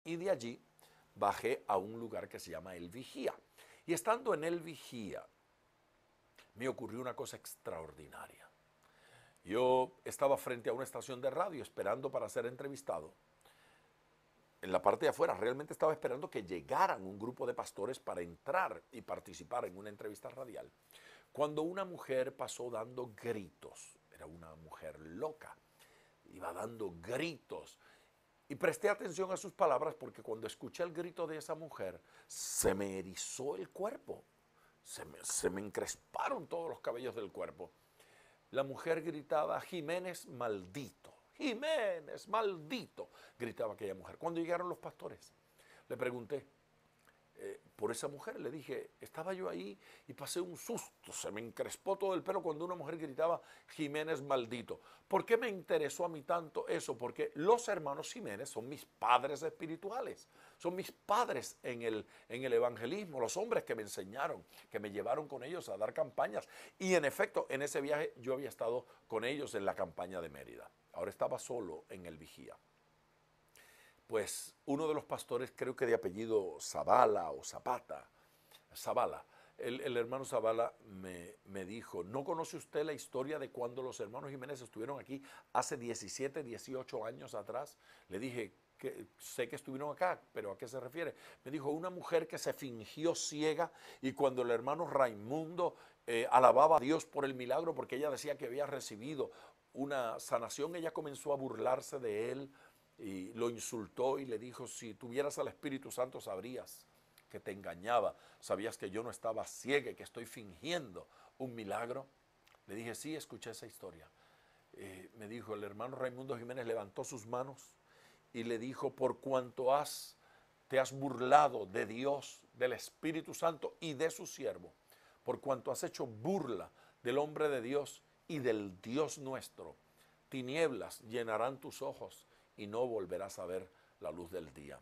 Y de allí bajé a un lugar que se llama El Vigía. Y estando en El Vigía, me ocurrió una cosa extraordinaria. Yo estaba frente a una estación de radio esperando para ser entrevistado. En la parte de afuera realmente estaba esperando que llegaran un grupo de pastores para entrar y participar en una entrevista radial. Cuando una mujer pasó dando gritos, era una mujer loca, iba dando gritos. Y presté atención a sus palabras porque cuando escuché el grito de esa mujer, se me erizó el cuerpo, se me encresparon todos los cabellos del cuerpo. La mujer gritaba, Jiménez maldito, Jiménez maldito, gritaba aquella mujer. Cuando llegaron los pastores, le pregunté por esa mujer, le dije, estaba yo ahí y pasé un susto, se me encrespó todo el pelo cuando una mujer gritaba, Jiménez maldito. ¿Por qué me interesó a mí tanto eso? Porque los hermanos Jiménez son mis padres espirituales, son mis padres en el evangelismo, los hombres que me enseñaron, que me llevaron con ellos a dar campañas. Y en efecto, en ese viaje yo había estado con ellos en la campaña de Mérida. Ahora estaba solo en el Vigía. Pues uno de los pastores, creo que de apellido Zavala o Zapata, Zavala, el hermano Zavala me dijo, ¿no conoce usted la historia de cuando los hermanos Jiménez estuvieron aquí hace 17, 18 años atrás? Le dije, que sé que estuvieron acá, pero ¿a qué se refiere? Me dijo, una mujer que se fingió ciega y cuando el hermano Raimundo alababa a Dios por el milagro, porque ella decía que había recibido una sanación, ella comenzó a burlarse de él y lo insultó y le dijo, si tuvieras al Espíritu Santo sabrías que te engañaba, sabías que yo no estaba ciega y que estoy fingiendo un milagro. Le dije, sí, escuché esa historia. Me dijo, el hermano Raimundo Jiménez levantó sus manos y le dijo, por cuanto te has burlado de Dios, del Espíritu Santo y de su siervo, por cuanto has hecho burla del hombre de Dios y del Dios nuestro, tinieblas llenarán tus ojos y no volverás a ver la luz del día.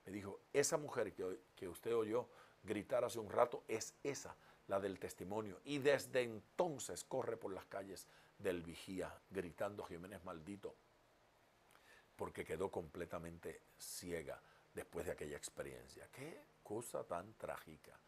Me dijo, esa mujer que usted oyó gritar hace un rato es esa, la del testimonio. Y desde entonces corre por las calles del Vigía gritando Jiménez maldito, porque quedó completamente ciega después de aquella experiencia. Qué cosa tan trágica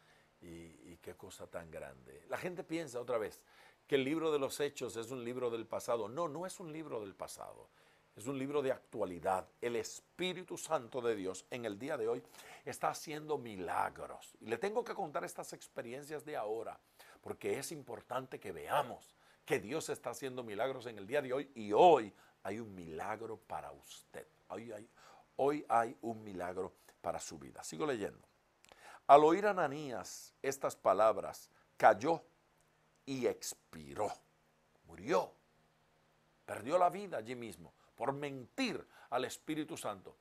y qué cosa tan grande. La gente piensa otra vez que el libro de los Hechos es un libro del pasado. No, no es un libro del pasado. Es un libro de actualidad. El Espíritu Santo de Dios en el día de hoy está haciendo milagros. Y le tengo que contar estas experiencias de ahora, porque es importante que veamos que Dios está haciendo milagros en el día de hoy y hoy hay un milagro para usted. Hoy hay un milagro para su vida. Sigo leyendo. Al oír Ananías estas palabras, cayó y expiró. Murió. Perdió la vida allí mismo por mentir al Espíritu Santo.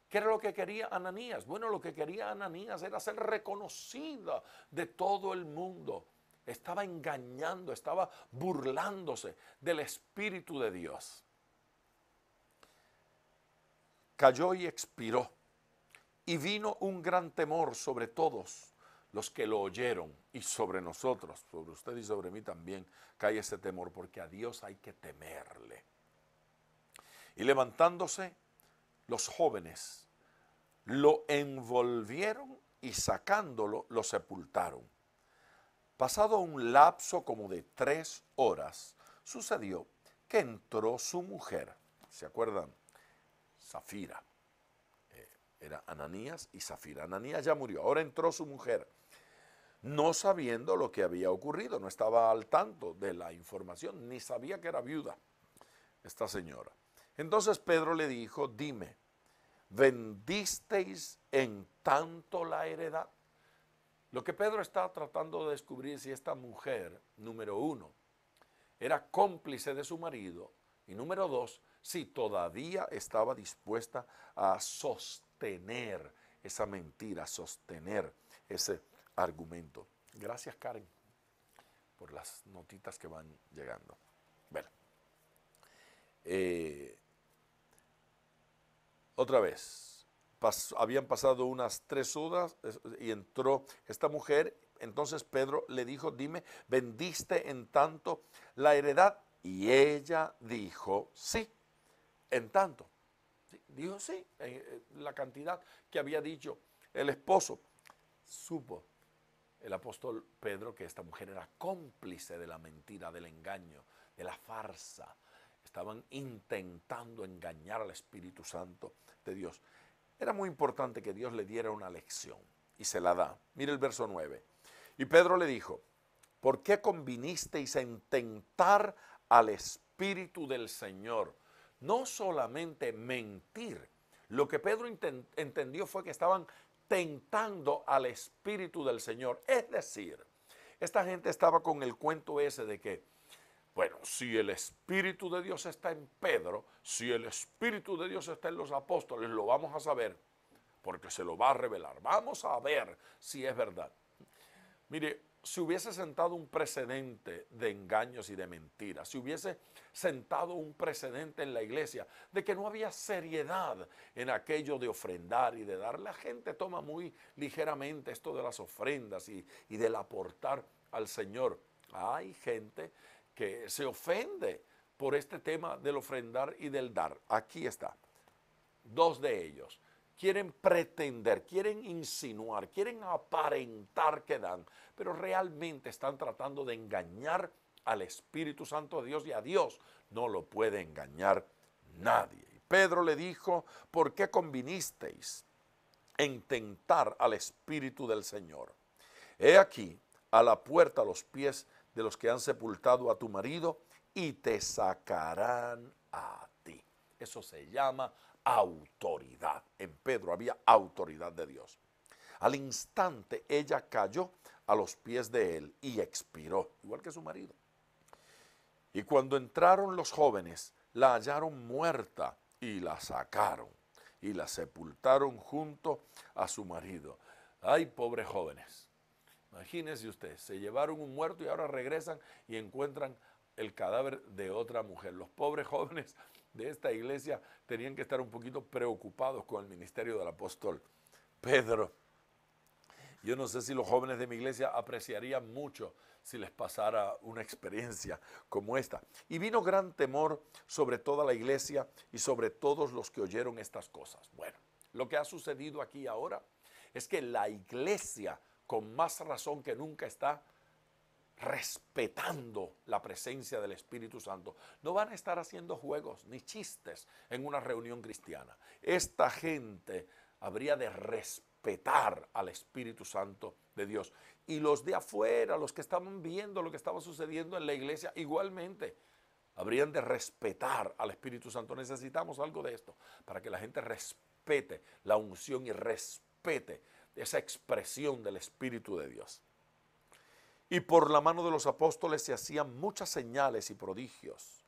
¿Qué era lo que quería Ananías? Bueno, lo que quería Ananías era ser reconocida de todo el mundo. Estaba engañando, estaba burlándose del Espíritu de Dios. Cayó y expiró. Y vino un gran temor sobre todos los que lo oyeron y sobre nosotros, sobre usted y sobre mí también cae ese temor, porque a Dios hay que temerle. Y levantándose los jóvenes, lo envolvieron y sacándolo lo sepultaron. Pasado un lapso como de 3 horas, sucedió que entró su mujer, ¿se acuerdan? Zafira. Era Ananías y Zafira. Ananías ya murió, ahora entró su mujer, no sabiendo lo que había ocurrido, no estaba al tanto de la información, ni sabía que era viuda esta señora. Entonces Pedro le dijo, dime, ¿vendisteis en tanto la heredad? Lo que Pedro está tratando de descubrir es si esta mujer, número 1, era cómplice de su marido, y número 2, si todavía estaba dispuesta a sostener esa mentira, sostener ese argumento. Gracias, Karen, por las notitas que van llegando. Bueno, otra vez, habían pasado unas 3 horas y entró esta mujer. Entonces Pedro le dijo, dime, ¿vendiste en tanto la heredad? Y ella dijo, sí, en tanto. ¿Sí? Dijo sí, la cantidad que había dicho el esposo. Supo el apóstol Pedro que esta mujer era cómplice de la mentira, del engaño, de la farsa. Estaban intentando engañar al Espíritu Santo de Dios. Era muy importante que Dios le diera una lección y se la da. Mire el verso 9. Y Pedro le dijo, ¿por qué convinisteis en tentar al Espíritu del Señor? No solamente mentir. Lo que Pedro entendió fue que estaban tentando al Espíritu del Señor. Es decir, esta gente estaba con el cuento ese de que, bueno, si el Espíritu de Dios está en Pedro, si el Espíritu de Dios está en los apóstoles, lo vamos a saber, porque se lo va a revelar. Vamos a ver si es verdad. Mire, si hubiese sentado un precedente de engaños y de mentiras, si hubiese sentado un precedente en la iglesia de que no había seriedad en aquello de ofrendar y de dar, la gente toma muy ligeramente esto de las ofrendas y del aportar al Señor. Hay gente que se ofende por este tema del ofrendar y del dar. Aquí está, dos de ellos. Quieren pretender, quieren insinuar, quieren aparentar que dan, pero realmente están tratando de engañar al Espíritu Santo de Dios, y a Dios no lo puede engañar nadie. Y Pedro le dijo, ¿por qué convinisteis en tentar al Espíritu del Señor? He aquí a la puerta los pies de los que han sepultado a tu marido y te sacarán a ti. Eso se llama autoridad. En Pedro había autoridad de Dios. Al instante ella cayó a los pies de él y expiró, igual que su marido. Y cuando entraron los jóvenes, la hallaron muerta y la sacaron y la sepultaron junto a su marido. Ay, pobres jóvenes. Imagínense usted, se llevaron un muerto y ahora regresan y encuentran el cadáver de otra mujer. Los pobres jóvenes de esta iglesia tenían que estar un poquito preocupados con el ministerio del apóstol Pedro. Yo no sé si los jóvenes de mi iglesia apreciarían mucho si les pasara una experiencia como esta. Y vino gran temor sobre toda la iglesia y sobre todos los que oyeron estas cosas. Bueno, lo que ha sucedido aquí ahora es que la iglesia, con más razón que nunca, está respetando la presencia del Espíritu Santo. No van a estar haciendo juegos ni chistes en una reunión cristiana. Esta gente habría de respetar al Espíritu Santo de Dios. Y los de afuera, los que estaban viendo lo que estaba sucediendo en la iglesia, igualmente habrían de respetar al Espíritu Santo. Necesitamos algo de esto para que la gente respete la unción y respete esa expresión del Espíritu de Dios. Y por la mano de los apóstoles se hacían muchas señales y prodigios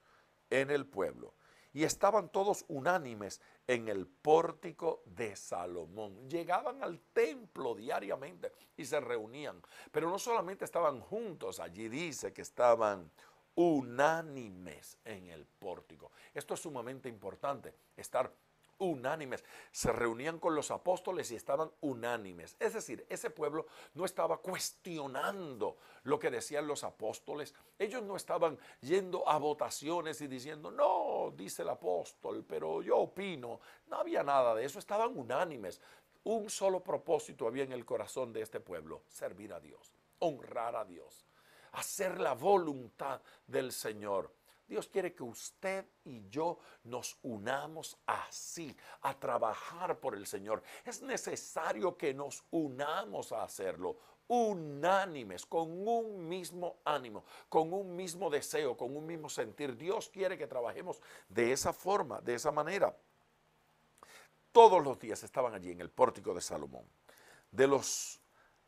en el pueblo. Y estaban todos unánimes en el pórtico de Salomón. Llegaban al templo diariamente y se reunían. Pero no solamente estaban juntos, allí dice que estaban unánimes en el pórtico. Esto es sumamente importante, estar unánimes. Se reunían con los apóstoles y estaban unánimes. Es decir, ese pueblo no estaba cuestionando lo que decían los apóstoles. Ellos no estaban yendo a votaciones y diciendo, no, dice el apóstol, pero yo opino. No había nada de eso, estaban unánimes. Un solo propósito había en el corazón de este pueblo: servir a Dios, honrar a Dios, hacer la voluntad del Señor. Dios quiere que usted y yo nos unamos así, a trabajar por el Señor. Es necesario que nos unamos a hacerlo, unánimes, con un mismo ánimo, con un mismo deseo, con un mismo sentir. Dios quiere que trabajemos de esa forma, de esa manera. Todos los días estaban allí en el pórtico de Salomón. De los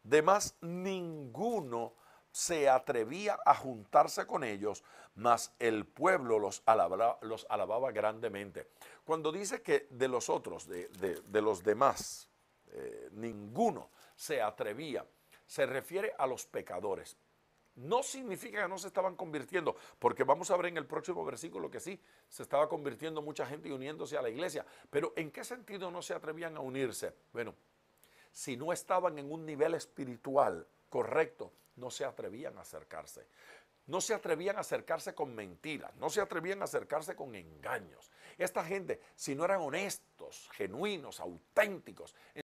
demás, ninguno se atrevía a juntarse con ellos, mas el pueblo los alababa grandemente. Cuando dice que de los otros, de los demás, ninguno se atrevía, se refiere a los pecadores. No significa que no se estaban convirtiendo, porque vamos a ver en el próximo versículo que sí, se estaba convirtiendo mucha gente y uniéndose a la iglesia. Pero ¿en qué sentido no se atrevían a unirse? Bueno, si no estaban en un nivel espiritual correcto, no se atrevían a acercarse. No se atrevían a acercarse con mentiras, no se atrevían a acercarse con engaños. Esta gente, si no eran honestos, genuinos, auténticos